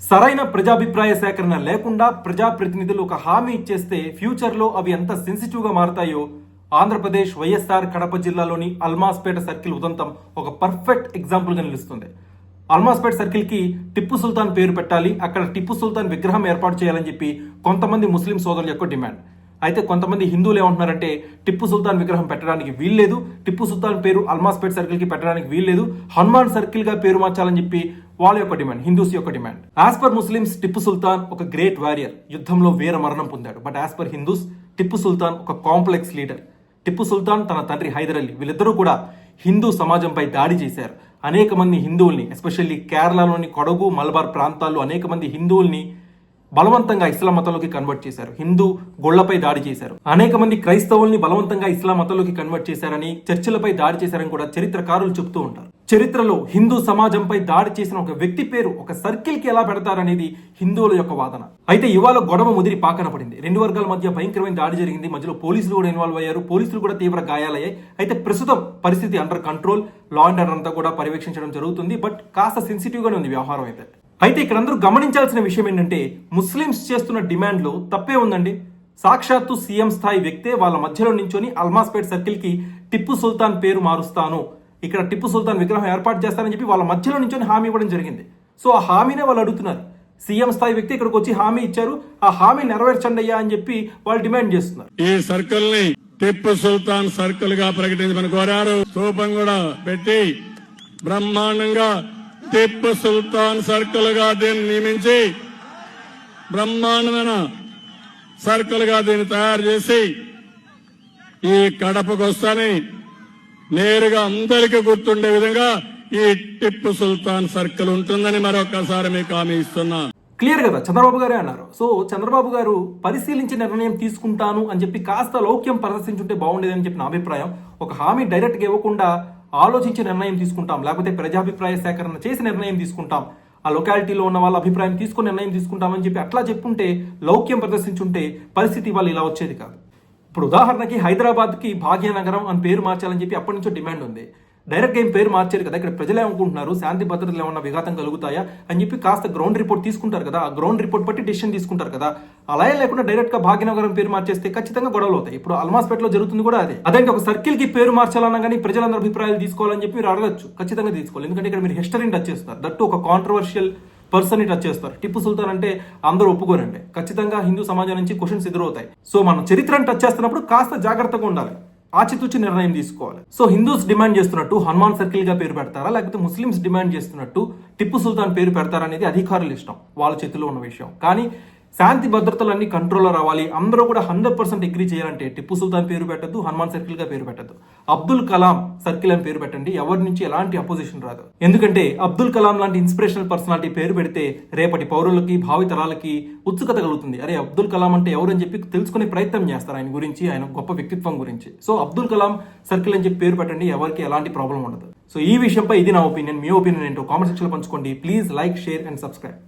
సరైన ప్రజాభిప్రాయ సేకరణ లేకుండా ప్రజాప్రతినిధులు ఒక హామీ ఇచ్చేస్తే ఫ్యూచర్లో అవి ఎంత సెన్సిటివ్గా మారతాయో ఆంధ్రప్రదేశ్ వైఎస్ఆర్ కడప జిల్లాలోని అల్మాస్పేట సర్కిల్ ఉదంతం ఒక పర్ఫెక్ట్ ఎగ్జాంపుల్గా నిలుస్తుంది. అల్మాస్పేట సర్కిల్కి టిప్పు సుల్తాన్ పేరు పెట్టాలి, అక్కడ టిప్పు సుల్తాన్ విగ్రహం ఏర్పాటు చేయాలని చెప్పి కొంతమంది ముస్లిం సోదరుల యొక్క డిమాండ్. అయితే కొంతమంది హిందువులు ఏమంటున్నారంటే టిప్పు సుల్తాన్ విగ్రహం పెట్టడానికి వీల్లేదు, టిప్పు సుల్తాన్ పేరు అల్మాస్పేట్ సర్కిల్ కి పెట్టడానికి వీల్లేదు, హనుమాన్ సర్కిల్ గా పేరు మార్చాలని చెప్పి వాళ్ళ యొక్క డిమాండ్, హిందూస్ యొక్క demand. As per Muslims Tipu Sultan ఒక గ్రేట్ వారియర్, యుద్ధంలో వీర మరణం పొందాడు. But as per Hindus Tipu Sultan ఒక కాంప్లెక్స్ లీడర్. టిప్పు సుల్తాన్ తన తండ్రి హైదర్ అలీ వీళ్ళిద్దరూ కూడా హిందూ సమాజంపై దాడి చేశారు. అనేక మంది హిందువుల్ని, ఎస్పెషల్లీ కేరళలోని కొడగు మలబార్ ప్రాంతాల్లో అనేక మంది హిందువుల్ని బలవంతంగా ఇస్లాం మతంలోకి కన్వర్ట్ చేశారు. హిందూ గొళ్లపై దాడి చేశారు. అనేక మంది క్రైస్తవుల్ని బలవంతంగా ఇస్లాం మతంలోకి కన్వర్ట్ చేశారని, చర్చిలపై దాడి చేశారని కూడా చరిత్రకారులు చెబుతూ ఉంటారు. చరిత్రలో హిందూ సమాజంపై దాడి చేసిన ఒక వ్యక్తి పేరు ఒక సర్కిల్ కి ఎలా పెడతారనేది హిందువుల యొక్క వాదన. అయితే ఇవాళ గొడవ ముదిరి పాకన పడింది. రెండు వర్గాల మధ్య భయంకరమైన దాడి జరిగింది. మధ్యలో పోలీసులు కూడా ఇన్వాల్వ్ అయ్యారు. పోలీసులు కూడా తీవ్ర గాయాలయ్యాయి. అయితే ప్రస్తుతం పరిస్థితి under control, law and order అంతా కూడా పర్యవేక్షించడం జరుగుతుంది. బట్ కాస్త సెన్సిటివ్ గానే ఉంది వ్యవహారం అయితే. అయితే ఇక్కడ అందరూ గమనించాల్సిన విషయం ఏంటంటే, ముస్లిమ్స్ చేస్తున్న డిమాండ్లో తప్పే ఉందండి. సాక్షాత్తు సీఎం స్థాయి వ్యక్తే వాళ్ళ మధ్యలో నించొని అల్మాస్పేట్ సర్కిల్ కి టిప్పు సుల్తాన్ పేరు మారుస్తాను, ఇక్కడ టిప్పు సుల్తాన్ విగ్రహం ఏర్పాటు చేస్తానని చెప్పి వాళ్ళ మధ్యలో నించొని హామీ ఇవ్వడం జరిగింది. సో ఆ హామీనే వాళ్ళు అడుగుతున్నారు. సీఎం స్థాయి వ్యక్తి ఇక్కడికి వచ్చి హామీ ఇచ్చారు, ఆ హామీ నెరవేర్చండి అయ్యా అని చెప్పి వాళ్ళు డిమాండ్ చేస్తున్నారు. ఈ సర్కిల్ ని టిప్పు సుల్తాన్ సర్కిల్ గా ప్రకటించమని కోరారు. స్థూపం కూడా పెట్టి బ్రహ్మాండంగా టిప్పు సుల్తాన్ సర్కిల్ గా దీన్ని నియమించి బ్రహ్మాండమైన సర్కిల్ గా దీన్ని తయారు చేసి ఈ కడపకు వస్తాని నేరుగా అందరికీ గుర్తుండే విధంగా ఈ టిప్పు సుల్తాన్ సర్కిల్ ఉంటుందని మరొకసారి మీకు హామీ ఇస్తున్నా. క్లియర్ కదా, చంద్రబాబు గారే అన్నారు. సో చంద్రబాబు గారు పరిశీలించి నిర్ణయం తీసుకుంటాను అని చెప్పి కాస్త లౌక్యం ప్రదర్శించుంటే బాగుండేదని చెప్పి నా అభిప్రాయం. ఒక హామీ డైరెక్ట్గా ఇవ్వకుండా ఆలోచించి నిర్ణయం తీసుకుంటాం, లేకపోతే ప్రజాభిప్రాయ సేకరణ చేసి నిర్ణయం తీసుకుంటాం, ఆ లొకాలిటీలో ఉన్న వాళ్ళ అభిప్రాయం తీసుకుని నిర్ణయం తీసుకుంటామని చెప్పి అట్లా చెప్పుంటే, లౌక్యం ప్రదర్శించుంటే పరిస్థితి వాళ్ళు ఇలా వచ్చేది కాదు. ఇప్పుడు ఉదాహరణకి హైదరాబాద్కి భాగ్యనగరం అని పేరు మార్చాలని చెప్పి అప్పటి నుంచో డిమాండ్ ఉంది. డైరెక్ట్గా ఏం పేరు మార్చారు కదా. ఇక్కడ ప్రజలు ఏమనుకుంటున్నారు, శాంతి భద్రతలు ఏమన్నా విఘాతం కలుగుతాయా అని చెప్పి కాస్త గ్రౌండ్ రిపోర్ట్ తీసుకుంటారు కదా. ఆ గ్రౌండ్ రిపోర్ట్ బట్టి డెసిషన్ తీసుకుంటారు కదా. అలా లేకుండా డైరెక్ట్గా భాగ్యనగరం పేరు మార్చేస్తే ఖచ్చితంగా గొడవలు అవుతాయి. ఇప్పుడు అల్మాస్పేటలో జరుగుతుంది కూడా అదే. అదేంటి, ఒక సర్కిల్ కి పేరు మార్చాలన్నా కానీ ప్రజలందరూ అభిప్రాయాలు తీసుకోవాలని చెప్పి మీరు అడగచ్చు, ఖచ్చితంగా తీసుకోవాలి. ఎందుకంటే ఇక్కడ మీరు హిస్టరీని టచ్ చేస్తారు, దట్టు ఒక కాంట్రవర్షియల్ పర్సన్ ని టచ్ చేస్తారు. టిప్పు సుల్తాన్ అంటే అందరూ ఒప్పుకోరండి, ఖచ్చితంగా హిందూ సమాజం నుంచి క్వశ్చన్స్ ఎదురవుతాయి. సో మనం చరిత్రను టచ్ చేస్తున్నప్పుడు కాస్త జాగ్రత్తగా ఉండాలి, ఆచితూచి నిర్ణయం తీసుకోవాలి. సో హిందూస్ డిమాండ్ చేస్తున్నట్టు హనుమాన్ సర్కిల్ గా పేరు పెడతారా, లేకపోతే ముస్లిమ్స్ డిమాండ్ చేస్తున్నట్టు టిప్పు సుల్తాన్ పేరు పెడతారా అనేది అధికారుల ఇష్టం, వాళ్ళ చేతిలో ఉన్న విషయం. కానీ శాంతి భద్రతలన్నీ కంట్రోల్లో రావాలి, అందరూ కూడా 100% అగ్రీ చేయాలంటే టిప్పు సుల్తాన్ పేరు పెట్టద్దు, హనుమాన్ సర్కిల్ గా పేరు పెట్టద్దు, అబ్దుల్ కలాం సర్కిల్ అని పేరు పెట్టండి. ఎవరి నుంచి ఎలాంటి అపోజిషన్ రాదు. ఎందుకంటే అబ్దుల్ కలాం లాంటి ఇన్స్పిరేషనల్ పర్సనాలిటీ పేరు పెడితే రేపటి పౌరులకి, భావితరాలకి ఉత్సుకత కలుగుతుంది. అరే అబ్దుల్ కలాం అంటే ఎవరు అని చెప్పి తెలుసుకునే ప్రయత్నం చేస్తారు ఆయన గురించి, ఆయన గొప్ప వ్యక్తిత్వం గురించి. సో అబ్దుల్ కలాం సర్కిల్ అని చెప్పి పేరు పెట్టండి, ఎవరికి ఎలాంటి ప్రాబ్లం ఉండదు. సో ఈ విషయంపై ఇది నా ఒపీనియన్. మీ ఒపీనియన్ ఏంటో కామెంట్ సెక్షన్ లో పంచుకోండి. Please like, share and subscribe.